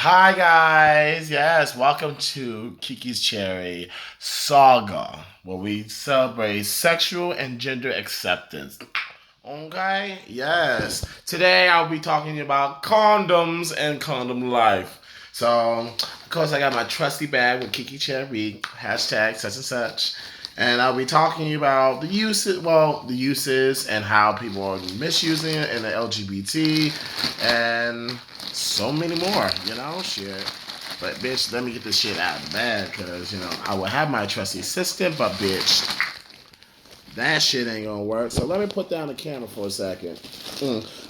Hi guys, yes, welcome to Kiki's Cherry Saga, where we celebrate sexual and gender acceptance. Okay, yes. Today I'll be talking about condoms and condom life. So, of course, I got my trusty bag with Kiki Cherry, hashtag such and such. And I'll be talking about the uses and how people are misusing it in the LGBT and so many more, shit. But bitch, let me get this shit out of the bag because, I will have my trusty assistant, but bitch, that shit ain't gonna work. So let me put down the camera for a second.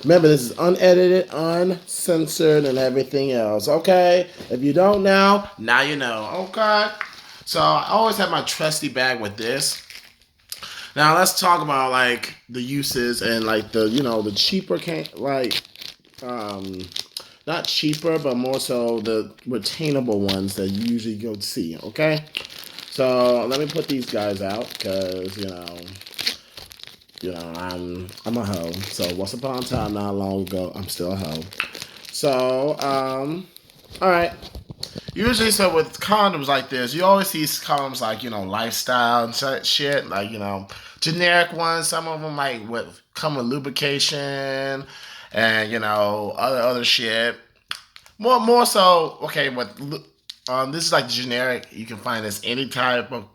Remember, this is unedited, uncensored, and everything else. Okay? If you don't now you know. Okay? So I always have my trusty bag with this. Now let's talk about like the uses and like the cheaper um not cheaper but more so the retainable ones that you usually go to see. Okay? So let me put these guys out because I'm a hoe. So once upon a time, not long ago, I'm still a hoe. So all right. Usually, so with condoms like this, you always see condoms like lifestyle and such shit, like generic ones. Some of them like come with lubrication and other shit. More so, okay. This is like generic. You can find this any type of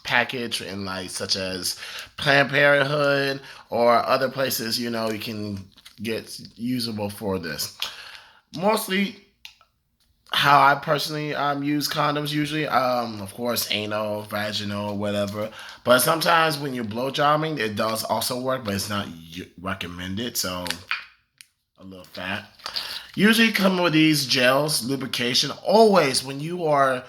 package in like such as Planned Parenthood or other places. You can get usable for this. Mostly, how I personally use condoms usually, of course, anal, vaginal, whatever. But sometimes when you're blow jobbing, it does also work, but it's not recommended. So a little fat. Usually come with these gels, lubrication. Always when you are,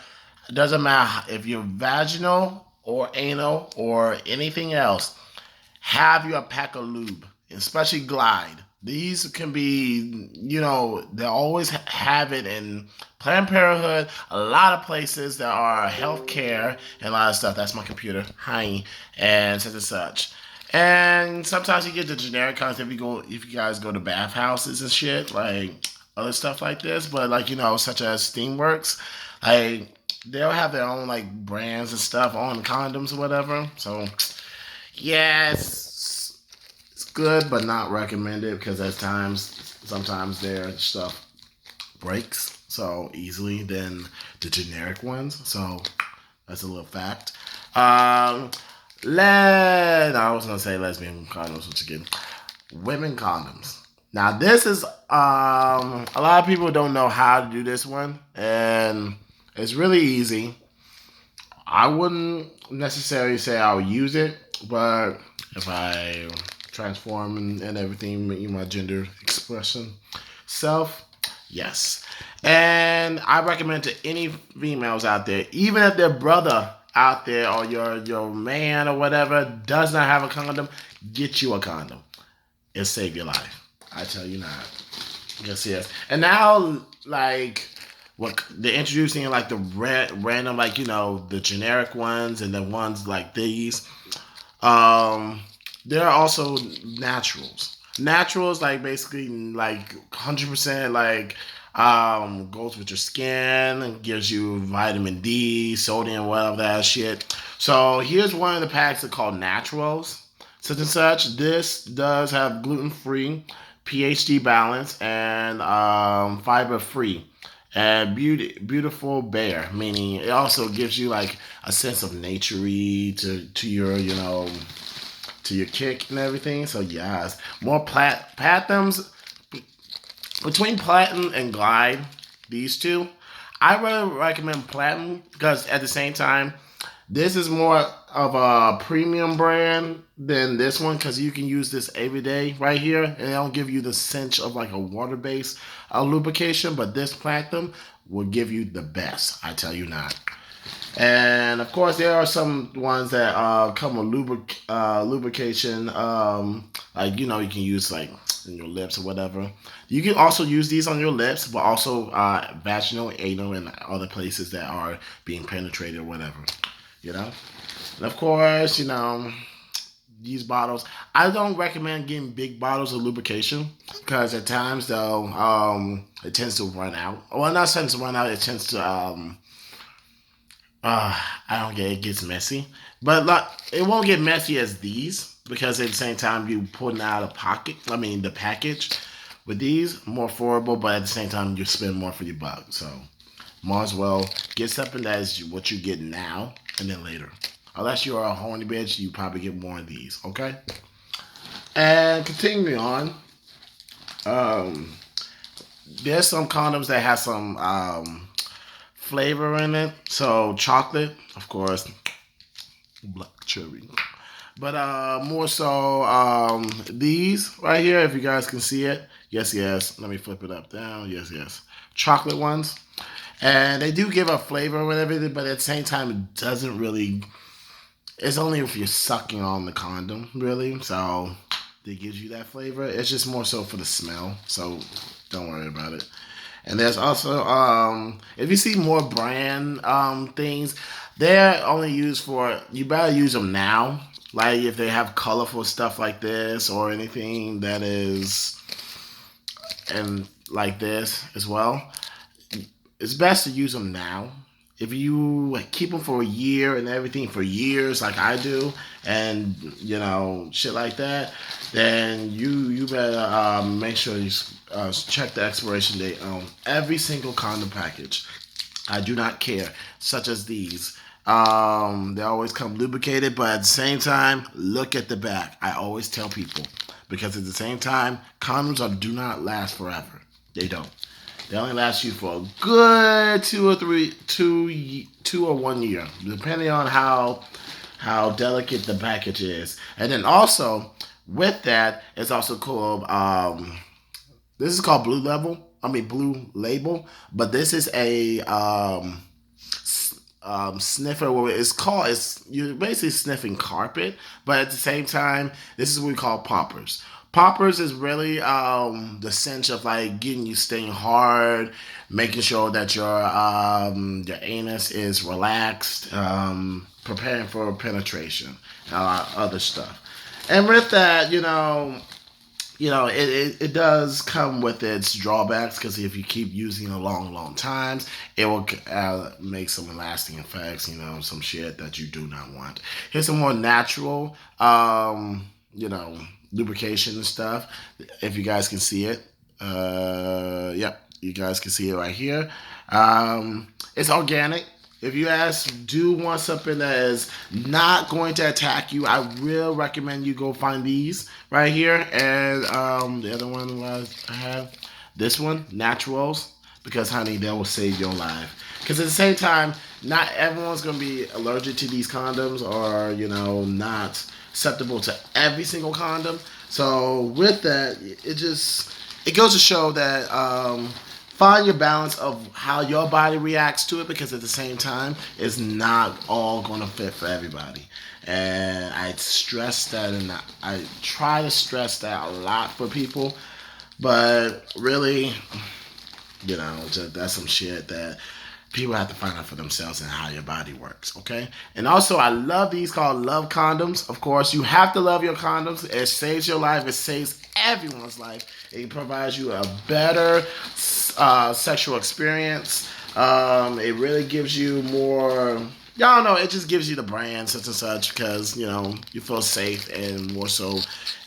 it doesn't matter if you're vaginal or anal or anything else, have you a pack of lube, especially Glide. These can be, they always have it in Planned Parenthood, a lot of places that are healthcare and a lot of stuff. That's my computer. Hi. And such and such. And sometimes you get the generic kinds if you guys go to bathhouses and shit, like other stuff like this. But like, such as Steamworks, like they'll have their own like brands and stuff on condoms or whatever. So yeah, it's good, but not recommended because sometimes their stuff breaks so easily than the generic ones. So that's a little fact. I was gonna say lesbian condoms, which again, women condoms. Now this is a lot of people don't know how to do this one, and it's really easy. I wouldn't necessarily say I'll use it, but if I transform and everything, my gender expression self, yes. And I recommend to any females out there, even if their brother out there or your man or whatever does not have a condom, get you a condom. It'll save your life. I tell you not. Yes. And now, like, what they're introducing like the random, like the generic ones and the ones like these. There are also naturals. Naturals like basically like 100% like goes with your skin and gives you vitamin D, sodium, whatever that shit. So here's one of the packs that called Naturals, such and such. This does have gluten free, PhD balance, and fiber free. And beautiful bear, meaning it also gives you like a sense of naturey to your to your kick and everything. So yes, more platinums between platinum and glide. These two, I really recommend platinum because at the same time, this is more of a premium brand than this one because you can use this every day right here, and it'll give you the cinch of like a water-based lubrication. But this platinum will give you the best. I tell you not. And of course, there are some ones that come with lubrication. Like you can use like in your lips or whatever. You can also use these on your lips, but also vaginal, anal, and other places that are being penetrated or whatever. You know. And of course, these bottles. I don't recommend getting big bottles of lubrication because at times though, it tends to run out. Well, not tends to run out. It tends to I don't get it gets messy, but like it won't get messy as these because at the same time you putting out a pocket. I mean the package with these more affordable, but at the same time you spend more for your buck. So might as well get something that is what you get now and then later. Unless you're a horny bitch, you probably get more of these. Okay. And continuing on, um, there's some condoms that have some flavor in it. So chocolate, of course, black cherry. But more so these right here, if you guys can see it. Yes, yes. Let me flip it up, down. Yes, yes. Chocolate ones. And they do give a flavor with everything, but at the same time, it doesn't really. It's only if you're sucking on the condom, really. So it gives you that flavor. It's just more so for the smell. So don't worry about it. And there's also, if you see more brand things, they're only used for, you better use them now. Like if they have colorful stuff like this or anything that is, and like this as well, it's best to use them now. If you like, keep them for a year and everything for years, like I do, and you know shit like that, then you better make sure you check the expiration date on every single condom package. I do not care, such as these. They always come lubricated, but at the same time, look at the back. I always tell people because at the same time, condoms do not last forever. They don't. They only last you for a good 2 or 1 year, depending on how delicate the package is. And then also with that, it's also called this is called Blue Label, but this is a sniffer. Where it's you're basically sniffing carpet, but at the same time, this is what we call poppers. Poppers is really the sense of like getting you staying hard, making sure that your anus is relaxed, preparing for penetration, and a lot of other stuff. And with that, it does come with its drawbacks because if you keep using it long times, it will make some lasting effects, some shit that you do not want. Here's some more natural, lubrication and stuff. If you guys can see it, yep, you guys can see it right here. It's organic. If you do want something that is not going to attack you, I will recommend you go find these right here. And the other one I have, this one, Naturals, because honey, they will save your life. Because at the same time, not everyone's going to be allergic to these condoms or, not acceptable to every single condom. So with that, it goes to show that find your balance of how your body reacts to it, because at the same time, it's not all going to fit for everybody. And I stress that, and I try to stress that a lot for people. But really, that's some shit that people have to find out for themselves and how your body works, okay? And also, I love these called Love Condoms. Of course, you have to love your condoms. It saves your life. It saves everyone's life. It provides you a better sexual experience. It really gives you more... Y'all know, it just gives you the brand, such and such, because, you feel safe and more so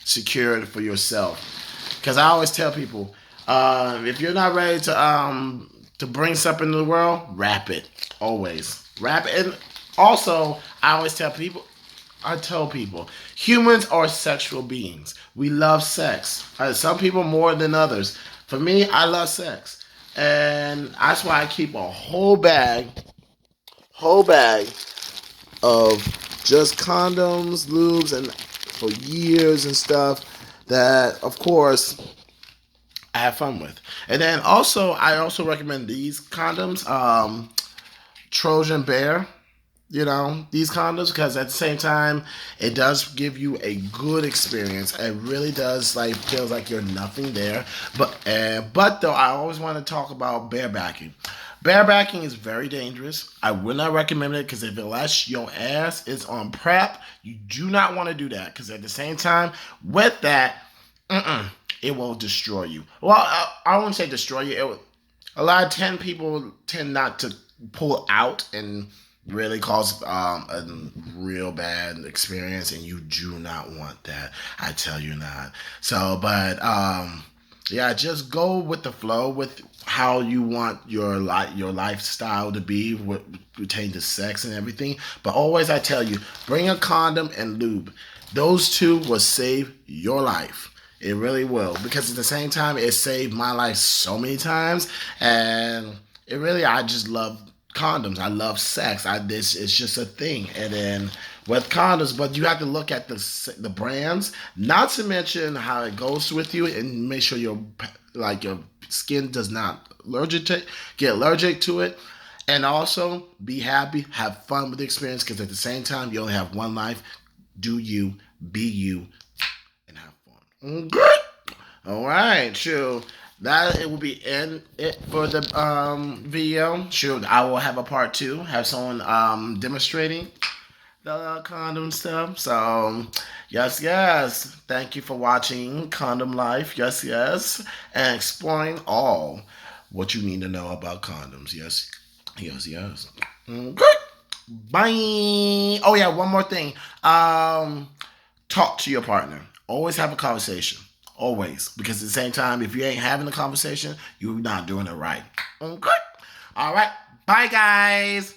secured for yourself. Because I always tell people, if you're not ready to bring something to the world, wrap it. Always. Wrap it. And also, I tell people, humans are sexual beings. We love sex. Some people more than others. For me, I love sex. And that's why I keep a whole bag of just condoms, lubes, and for years and stuff that, of course, I have fun with. And then I also recommend these condoms, Trojan Bear, these condoms, because at the same time, it does give you a good experience. It really does, feels like you're nothing there. But though, I always want to talk about barebacking. Barebacking is very dangerous. I would not recommend it because if it lets your ass is on prep, you do not want to do that because at the same time, with that, it will destroy you. Well, I won't say destroy you. A lot of 10 people tend not to pull out and really cause a real bad experience, and you do not want that. I tell you not. So, but yeah, just go with the flow with how you want your lifestyle to be with pertaining to sex and everything. But always, I tell you, bring a condom and lube. Those two will save your life. It really will, because at the same time, it saved my life so many times, and it really, I just love condoms. I love sex. This it's just a thing. And then with condoms, but you have to look at the brands, not to mention how it goes with you, and make sure your skin does not get allergic to it. And also be happy, have fun with the experience, because at the same time, you only have one life. Do you, be you, and have fun. Okay. All right, sure. That it will be it for the video. Sure, I will have a part 2. Have someone demonstrating the condom stuff. So yes. Thank you for watching Condom Life. Yes, and exploring all what you need to know about condoms. Yes. Okay. Bye. Oh yeah, one more thing. Talk to your partner. Always have a conversation. Always. Because at the same time, if you ain't having a conversation, you're not doing it right. Okay? All right. Bye, guys.